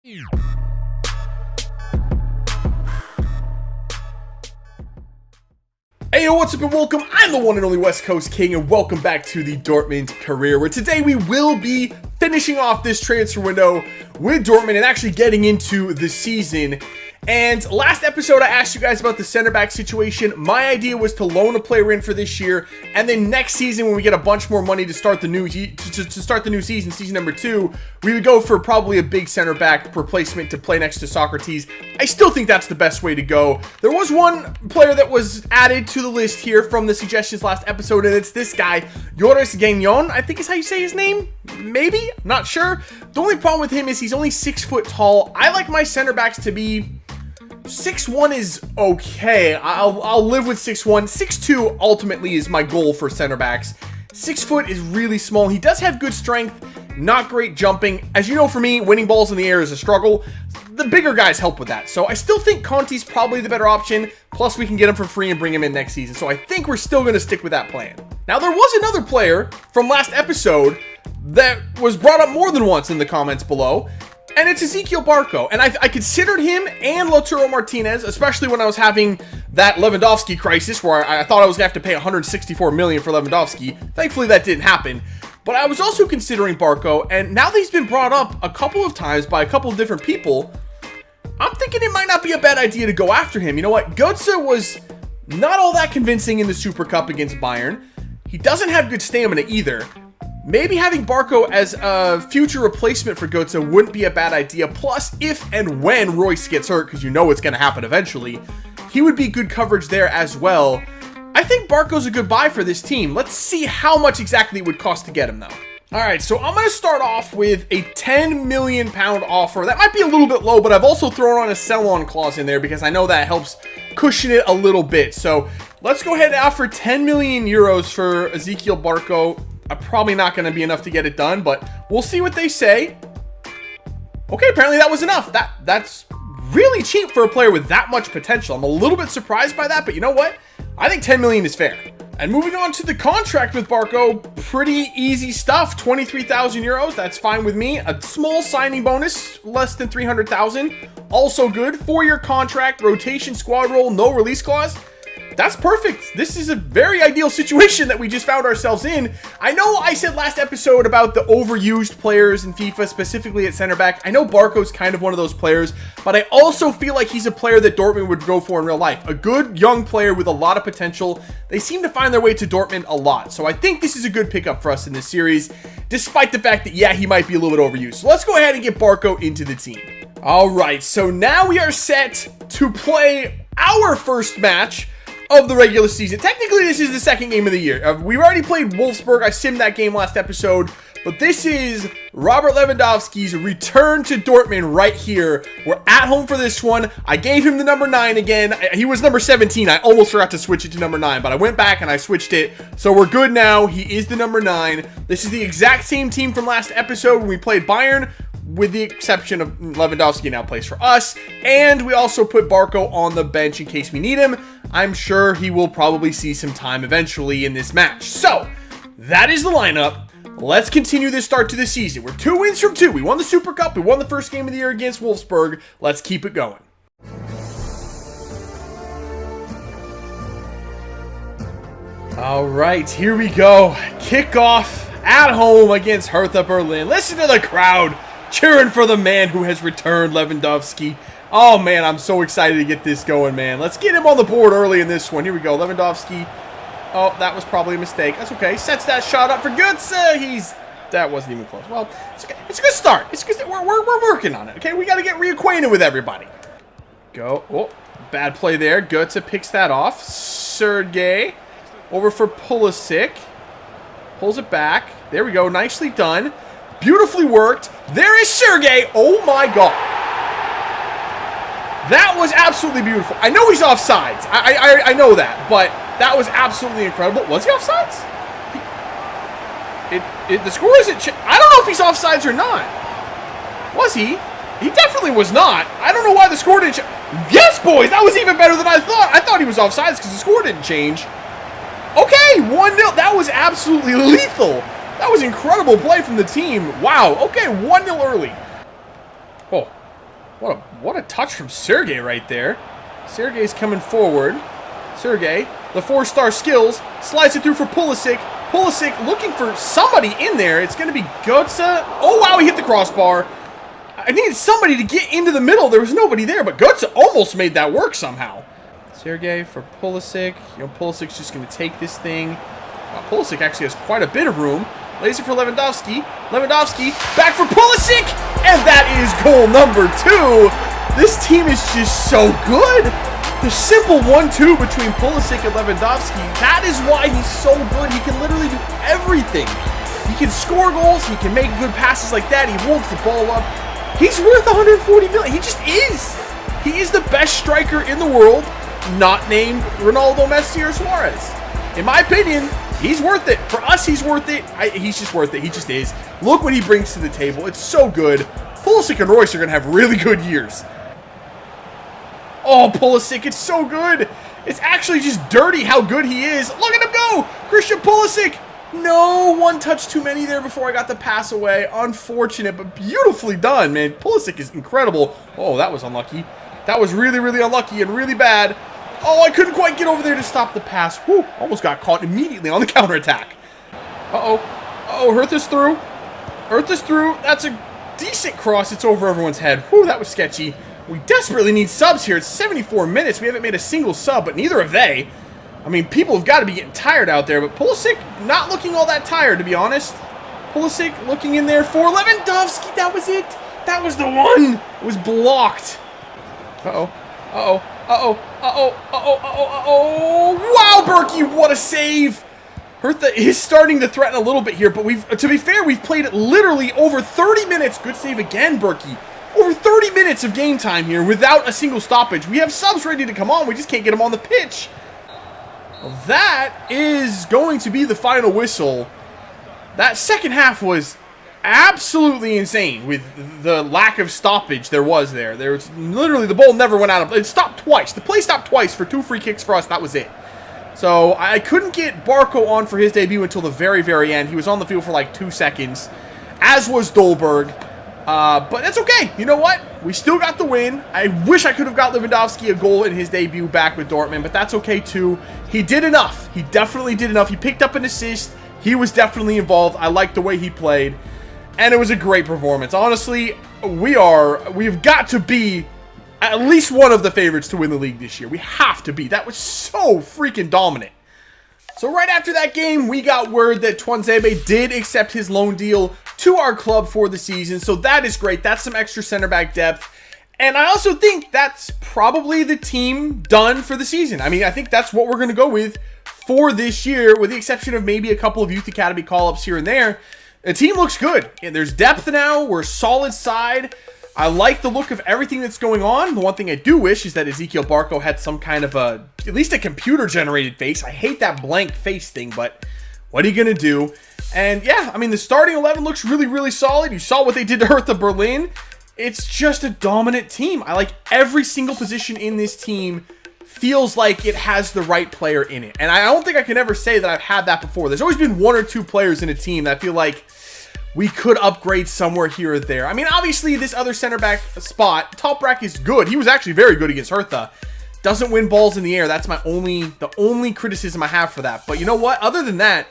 Hey, yo, what's up and welcome. I'm the one and only West Coast King, and welcome back to the Dortmund career, where today we will be finishing off this transfer window with Dortmund and actually getting into the season. And last episode, I asked you guys about the center back situation. My idea was to loan a player in for this year, and then next season, when we get a bunch more money to start the new season, season number 2, we would go for probably a big center back replacement to play next to Socrates. I still think that's the best way to go. There was one player that was added to the list here from the suggestions last episode, and it's this guy, Joris Gagnon, I think is how you say his name. Maybe, not sure. The only problem with him is he's only 6 foot tall. I like my center backs to be 6'1" is okay. I'll live with 6'1". 6'2" ultimately is my goal for center backs. 6 foot is really small. He does have good strength, not great jumping. As you know, for me, winning balls in the air is a struggle. The bigger guys help with that. So I still think Conti's probably the better option. Plus, we can get him for free and bring him in next season. So I think we're still going to stick with that plan. Now, there was another player from last episode that was brought up more than once in the comments below. And it's Ezequiel Barco. And I considered him and Lautaro Martinez, especially when I was having that Lewandowski crisis where I thought I was going to have to pay $164 million for Lewandowski. Thankfully, that didn't happen. But I was also considering Barco. And now that he's been brought up a couple of times by a couple of different people, I'm thinking it might not be a bad idea to go after him. You know what? Götze was not all that convincing in the Super Cup against Bayern. He doesn't have good stamina either. Maybe having Barco as a future replacement for Götze wouldn't be a bad idea. Plus, if and when Royce gets hurt, because you know it's going to happen eventually, he would be good coverage there as well. I think Barco's a good buy for this team. Let's see how much exactly it would cost to get him, though. All right, so I'm going to start off with a £10 million offer. That might be a little bit low, but I've also thrown on a sell-on clause in there because I know that helps cushion it a little bit. So let's go ahead and offer 10 million euros for Ezequiel Barco. Probably not going to be enough to get it done, but we'll see what they say. Okay, apparently that was enough. That's really cheap for a player with that much potential. I'm a little bit surprised by that, but you know what? I think 10 million is fair. And moving on to the contract with Barco, pretty easy stuff. 23,000 euros, that's fine with me. A small signing bonus, less than 300,000, also good. 4-year contract, rotation, squad role, no release clause. That's perfect. This is a very ideal situation that we just found ourselves in. I know I said last episode about the overused players in FIFA, specifically at center back. I know Barco's kind of one of those players, but I also feel like he's a player that Dortmund would go for in real life. A good young player with a lot of potential. They seem to find their way to Dortmund a lot. So I think this is a good pickup for us in this series, despite the fact that, yeah, he might be a little bit overused. So let's go ahead and get Barco into the team. All right, so now we are set to play our first match of the regular season. Technically, this is the second game of the year. We've already played Wolfsburg. I simmed that game last episode. But this is Robert Lewandowski's return to Dortmund right here. We're at home for this one. I gave him the number 9 again. He was number 17. I almost forgot to switch it to number 9, but I went back and I switched it. So we're good now. He is the number 9. This is the exact same team from last episode when we played Bayern, with the exception of Lewandowski now plays for us. And we also put Barco on the bench in case we need him. I'm sure he will probably see some time eventually in this match. So, that is the lineup. Let's continue this start to the season. We're 2 wins from 2. We won the Super Cup. We won the first game of the year against Wolfsburg. Let's keep it going. All right, here we go. Kickoff at home against Hertha Berlin. Listen to the crowd cheering for the man who has returned, Lewandowski. Oh, man, I'm so excited to get this going, man. Let's get him on the board early in this one. Here we go, Lewandowski. Oh, that was probably a mistake. That's okay. Sets that shot up for Götze. That wasn't even close. Well, it's okay. It's a good start. It's good. We're working on it, okay? We got to get reacquainted with everybody. Go. Oh, bad play there. Götze picks that off. Sergey over for Pulisic. Pulls it back. There we go. Nicely done. Beautifully worked. There is Sergey. Oh, my God. That was absolutely beautiful. I know he's offsides. I know that, but that was absolutely incredible. Was he offsides? The score isn't... I don't know if he's offsides or not. Was he? He definitely was not. I don't know why the score didn't... Yes, boys! That was even better than I thought. I thought he was offsides because the score didn't change. Okay, 1-0. That was absolutely lethal. That was incredible play from the team. Wow. Okay, 1-0 early. Oh, What a touch from Sergey right there. Sergey's coming forward. Sergey, the 4-star skills, slides it through for Pulisic. Pulisic looking for somebody in there. It's going to be Götze. Oh, wow, he hit the crossbar. I needed somebody to get into the middle. There was nobody there, but Götze almost made that work somehow. Sergey for Pulisic. Pulisic's just going to take this thing. Pulisic actually has quite a bit of room. Lays it for Lewandowski. Lewandowski, back for Pulisic! And that is goal number 2. This team is just so good. The simple 1-2 between Pulisic and Lewandowski, that is why he's so good. He can literally do everything. He can score goals. He can make good passes like that. He holds the ball up. He's worth 140 million. He just is. He is the best striker in the world, not named Ronaldo, Messi, or Suarez. In my opinion, he's worth it. For us, he's worth it. He's just worth it. He just is. Look what he brings to the table. It's so good. Pulisic and Royce are going to have really good years. Oh, Pulisic, it's so good. It's actually just dirty how good he is. Look at him go. Christian Pulisic. No, one touch too many there before I got the pass away. Unfortunate, but beautifully done, man. Pulisic is incredible. Oh, that was unlucky. That was really, really unlucky and really bad. Oh, I couldn't quite get over there to stop the pass. Whew, almost got caught immediately on the counterattack. Uh-oh. Uh-oh, Hertha's through. Hertha's through. That's a decent cross. It's over everyone's head. Whew, that was sketchy. We desperately need subs here. It's 74 minutes. We haven't made a single sub, but neither have they. I mean, people have got to be getting tired out there, but Pulisic not looking all that tired, to be honest. Pulisic looking in there for Lewandowski. That was it. That was the one. It was blocked. Uh-oh. Uh-oh. Uh-oh. Uh-oh. Uh-oh. Uh-oh. Uh-oh. Wow, Berkey, what a save. Hertha is starting to threaten a little bit here, but to be fair, we've played it literally over 30 minutes. Good save again, Berkey. Over 30 minutes of game time here without a single stoppage. We have subs ready to come on. We just can't get them on the pitch. Well, that is going to be the final whistle. That second half was absolutely insane with the lack of stoppage there was there. There was literally the ball never went out of. It stopped twice. The play stopped twice for 2 free kicks for us. That was it. So I couldn't get Barco on for his debut until the very, very end. He was on the field for like 2 seconds, as was Dolberg. But that's okay. You know what? We still got the win. I wish I could have got Lewandowski a goal in his debut back with Dortmund, but that's okay too. He did enough. He definitely did enough. He picked up an assist. He was definitely involved. I liked the way he played, and it was a great performance. Honestly, we've got to be at least one of the favorites to win the league this year. We have to be. That was so freaking dominant. So right after that game, we got word that Tuanzebe did accept his loan deal to our club for the season. So that is great. That's some extra center back depth. And I also think that's probably the team done for the season. I mean, I think that's what we're going to go with for this year, with the exception of maybe a couple of youth academy call-ups here and there. The team looks good. And there's depth now. We're a solid side. I like the look of everything that's going on. The one thing I do wish is that Ezekiel Barco had some kind of at least a computer-generated face. I hate that blank face thing, but what are you going to do? And yeah, I mean, the starting 11 looks really, really solid. You saw what they did to Hertha Berlin. It's just a dominant team. I like every single position in this team feels like it has the right player in it. And I don't think I can ever say that I've had that before. There's always been 1 or 2 players in a team that I feel like we could upgrade somewhere here or there. I mean, obviously, this other center back spot, Toprak is good. He was actually very good against Hertha. Doesn't win balls in the air. That's the only criticism I have for that. But you know what? Other than that,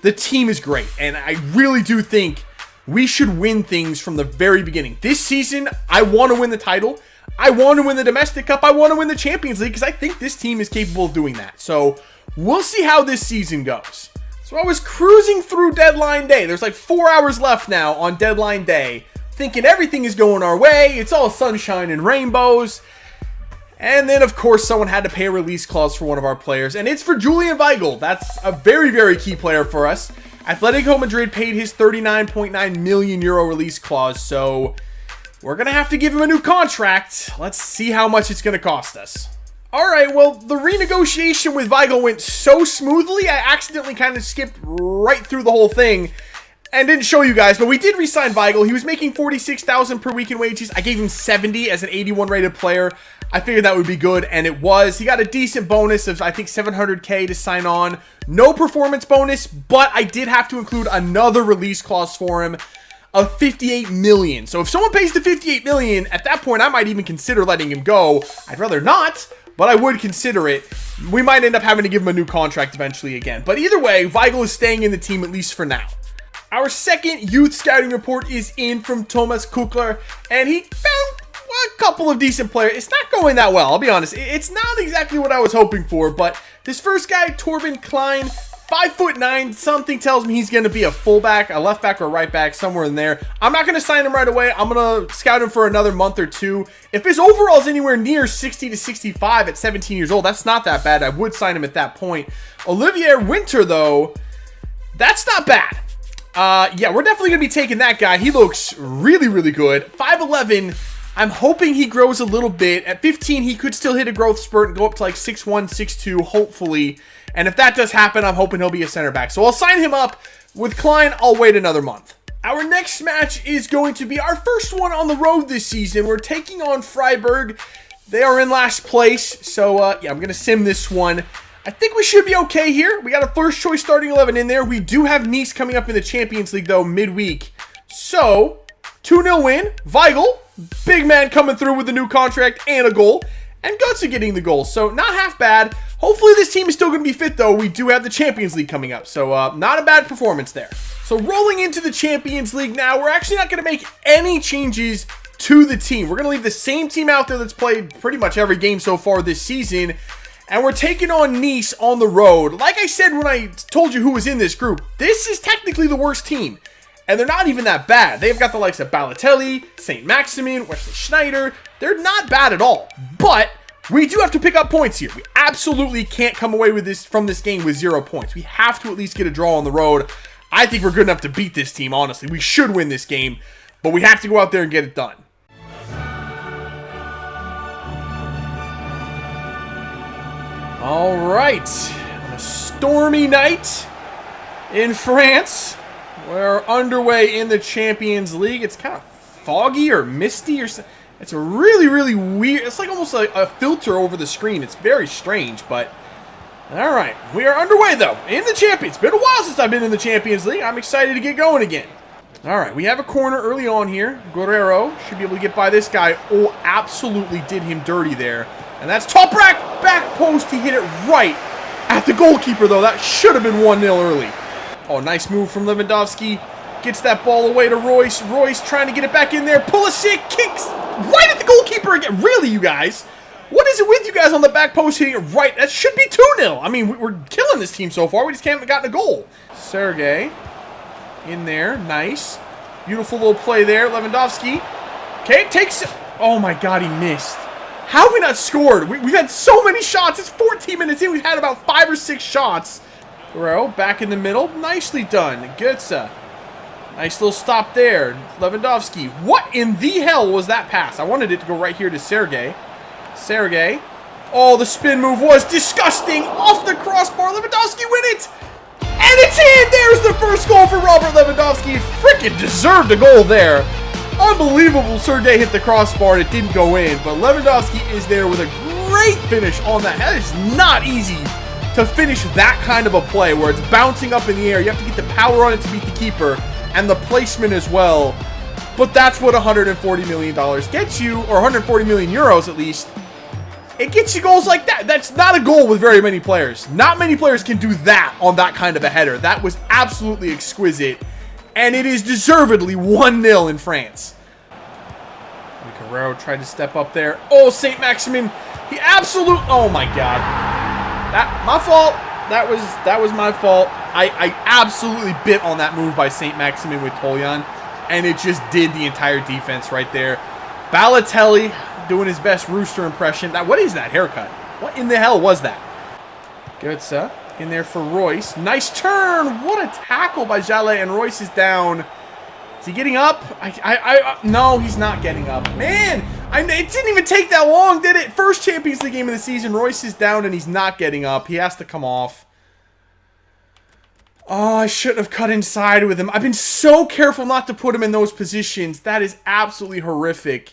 the team is great. And I really do think we should win things from the very beginning. This season, I want to win the title. I want to win the Domestic Cup. I want to win the Champions League because I think this team is capable of doing that. So we'll see how this season goes. So I was cruising through deadline day. There's like 4 hours left now on deadline day, thinking everything is going our way. It's all sunshine and rainbows. And then, of course, someone had to pay a release clause for one of our players, and it's for Julian Weigl. That's a very, very key player for us. Atletico Madrid paid his 39.9 million euro release clause, so we're going to have to give him a new contract. Let's see how much it's going to cost us. Alright, well, the renegotiation with Weigl went so smoothly, I accidentally kind of skipped right through the whole thing and didn't show you guys, but we did re-sign Weigl. He was making $46,000 per week in wages. I gave him 70 as an 81 rated player. I figured that would be good, and it was. He got a decent bonus of, I think, $700K to sign on. No performance bonus, but I did have to include another release clause for him. of 58 million. So if someone pays the 58 million, at that point, I might even consider letting him go. I'd rather not, but I would consider it. We might end up having to give him a new contract eventually again. But either way, Weigl is staying in the team, at least for now. Our second youth scouting report is in from Thomas Kukler, and he found a couple of decent players. It's not going that well, I'll be honest. It's not exactly what I was hoping for, but this first guy, Torben Klein, 5'9", something tells me he's going to be a fullback, a left back or a right back, somewhere in there. I'm not going to sign him right away. I'm going to scout him for another month or two. If his overall is anywhere near 60 to 65 at 17 years old, that's not that bad. I would sign him at that point. Olivier Winter, though, that's not bad. Yeah, we're definitely going to be taking that guy. He looks really, really good. 5'11". I'm hoping he grows a little bit. At 15, he could still hit a growth spurt and go up to like 6'1", 6'2", hopefully. And if that does happen, I'm hoping he'll be a center back. So I'll sign him up. With Klein, I'll wait another month. Our next match is going to be our first one on the road this season. We're taking on Freiburg. They are in last place. So, yeah, I'm going to sim this one. I think we should be okay here. We got a first choice starting 11 in there. We do have Nice coming up in the Champions League, though, midweek. So, 2-0 win. Weigl, big man coming through with the new contract and a goal. And Götze getting the goal. So, not half bad. Hopefully, this team is still going to be fit, though. We do have the Champions League coming up. So, not a bad performance there. So, rolling into the Champions League now, we're actually not going to make any changes to the team. We're going to leave the same team out there that's played pretty much every game so far this season. And we're taking on Nice on the road. Like I said when I told you who was in this group, this is technically the worst team. And they're not even that bad. They've got the likes of Balotelli, St. Maximin, Wesley Schneider. They're not bad at all. But we do have to pick up points here. We absolutely can't come away with this from this game with 0 points. We have to at least get a draw on the road. I think we're good enough to beat this team, honestly. We should win this game. But we have to go out there and get it done. All right, on a stormy night in France, we're underway in the Champions League. It's kind of foggy or misty or something. It's a really, really weird, it's like almost like a filter over the screen. It's very strange, but all right. We are underway, though, in the Champions. It's been a while since I've been in the Champions League. I'm excited to get going again. All right, we have a corner early on here. Guerrero should be able to get by this guy. Oh, absolutely did him dirty there. And that's top back post. He hit it right at the goalkeeper, though. That should have been 1-0 early. Oh, nice move from Lewandowski. Gets that ball away to Royce. Royce trying to get it back in there. Pulisic kicks right at the goalkeeper again. Really, you guys? What is it with you guys on the back post hitting it right? That should be 2-0. I mean, we're killing this team so far. We just haven't gotten a goal. Sergey in there. Nice. Beautiful little play there. Lewandowski. Okay, takes it. Oh, my God, he missed. How have we not scored? We've had so many shots. It's 14 minutes in. We've had about 5 or 6 shots. Guerrero back in the middle. Nicely done. Götze. Nice little stop there. Lewandowski. What in the hell was that pass? I wanted it to go right here to Sergey. Sergey. Oh, the spin move was disgusting. Off the crossbar. Lewandowski win it. And it's in. There's the first goal for Robert Lewandowski. Freaking deserved a goal there. Unbelievable. Sergey hit the crossbar and it didn't go in. But Lewandowski is there with a great finish on that. That is not easy to finish that kind of a play where it's bouncing up in the air. You have to get the power on it to beat the keeper and the placement as well. But that's what $140 million gets you, or 140 million euros at least. It gets you goals like that. That's not a goal with very many players. Not many players can do that on that kind of a header. That was absolutely exquisite. And it is deservedly 1-0 in France. Guerrero tried to step up there. Oh, St. Maximin. He absolutely... Oh, my God. My fault. That was my fault. I absolutely bit on that move by St. Maximin with Toljan. And it just did the entire defense right there. Balotelli doing his best Rooster impression. What is that haircut? What in the hell was that? Götze in there for Royce. Nice turn. What a tackle by Jallet. And Royce is down. Is he getting up? No, he's not getting up. Man, it didn't even take that long, did it? First Champions League game of the season. Royce is down and he's not getting up. He has to come off. Oh, I shouldn't have cut inside with him. I've been so careful not to put him in those positions. That is absolutely horrific.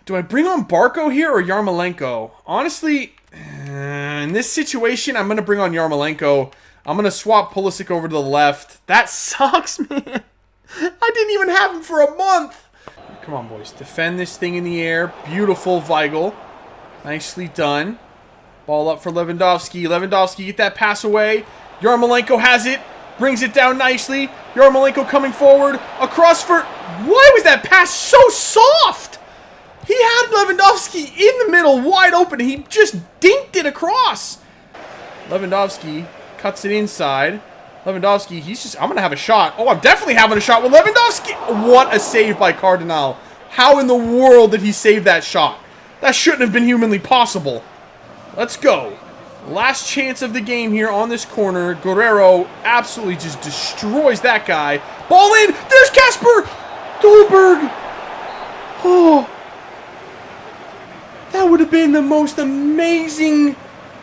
Do I bring on Barco here or Yarmolenko? Honestly, in this situation, I'm going to bring on Yarmolenko. I'm going to swap Pulisic over to the left. That sucks, man. I didn't even have him for a month. Come on, boys. Defend this thing in the air. Beautiful, Weigl. Nicely done. Ball up for Lewandowski. Lewandowski, get that pass away. Yarmolenko has it. Brings it down nicely. Yarmolenko coming forward. Across for... Why was that pass so soft? He had Lewandowski in the middle, wide open. He just dinked it across. Lewandowski cuts it inside. Lewandowski, he's just... I'm going to have a shot. Oh, I'm definitely having a shot with Lewandowski. What a save by Cardinal. How in the world did he save that shot? That shouldn't have been humanly possible. Let's go. Last chance of the game here on this corner. Guerrero absolutely just destroys that guy. Ball in. There's Casper Dolberg. Oh. That would have been the most amazing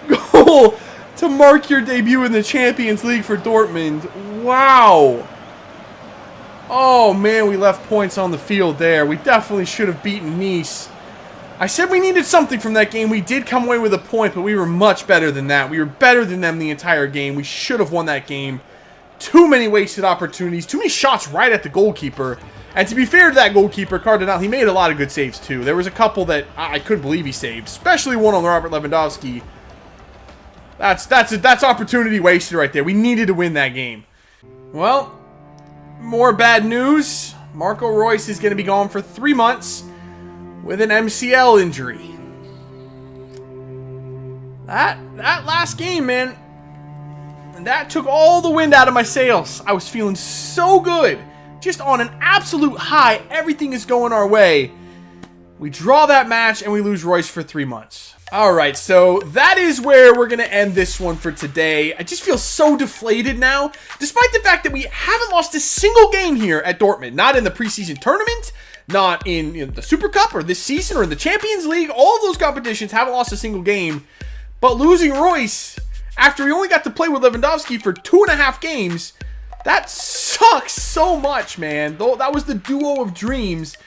goal to mark your debut in the Champions League for Dortmund. Wow. Oh, man, we left points on the field there. We definitely should have beaten Nice. I said we needed something from that game. We did come away with a point, but we were much better than that. We were better than them the entire game. We should have won that game. Too many wasted opportunities. Too many shots right at the goalkeeper. And to be fair to that goalkeeper, Cardinal, he made a lot of good saves too. There was a couple that I couldn't believe he saved, especially one on Robert Lewandowski. That's opportunity wasted right there. We needed to win that game. Well, more bad news. Marco Reus is going to be gone for 3 months with an MCL injury. That last game, man, that took all the wind out of my sails. I was feeling so good. Just on an absolute high. Everything is going our way. We draw that match and we lose Reus for 3 months. Alright, so that is where we're going to end this one for today. I just feel so deflated now, despite the fact that we haven't lost a single game here at Dortmund. Not in the preseason tournament, not in the Super Cup or this season or in the Champions League. All of those competitions haven't lost a single game. But losing Reus after we only got to play with Lewandowski for 2.5 games, that sucks so much, man. Though that was the duo of dreams.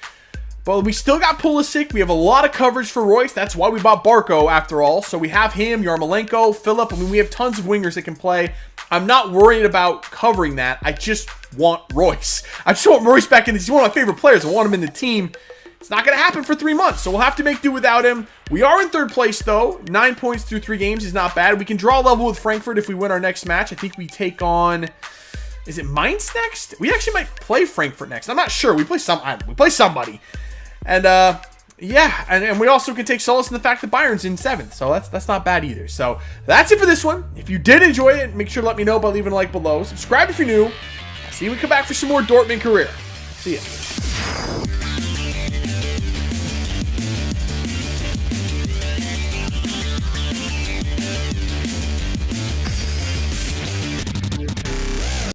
But we still got Pulisic. We have a lot of coverage for Reus. That's why we bought Barco, after all. So we have him, Yarmolenko, Philip. I mean, we have tons of wingers that can play. I'm not worried about covering that. I just want Reus. I just want Reus back in. He's one of my favorite players. I want him in the team. It's not going to happen for 3 months, so we'll have to make do without him. We are in 3rd place, though. 9 points through 3 games is not bad. We can draw level with Frankfurt if we win our next match. I think we take on... Is it Mainz next? We actually might play Frankfurt next. I'm not sure. We play somebody. And, yeah. And we also can take solace in the fact that Bayern's in 7th. So that's not bad either. So that's it for this one. If you did enjoy it, make sure to let me know by leaving a like below. Subscribe if you're new. I'll see you when we come back for some more Dortmund career. See ya.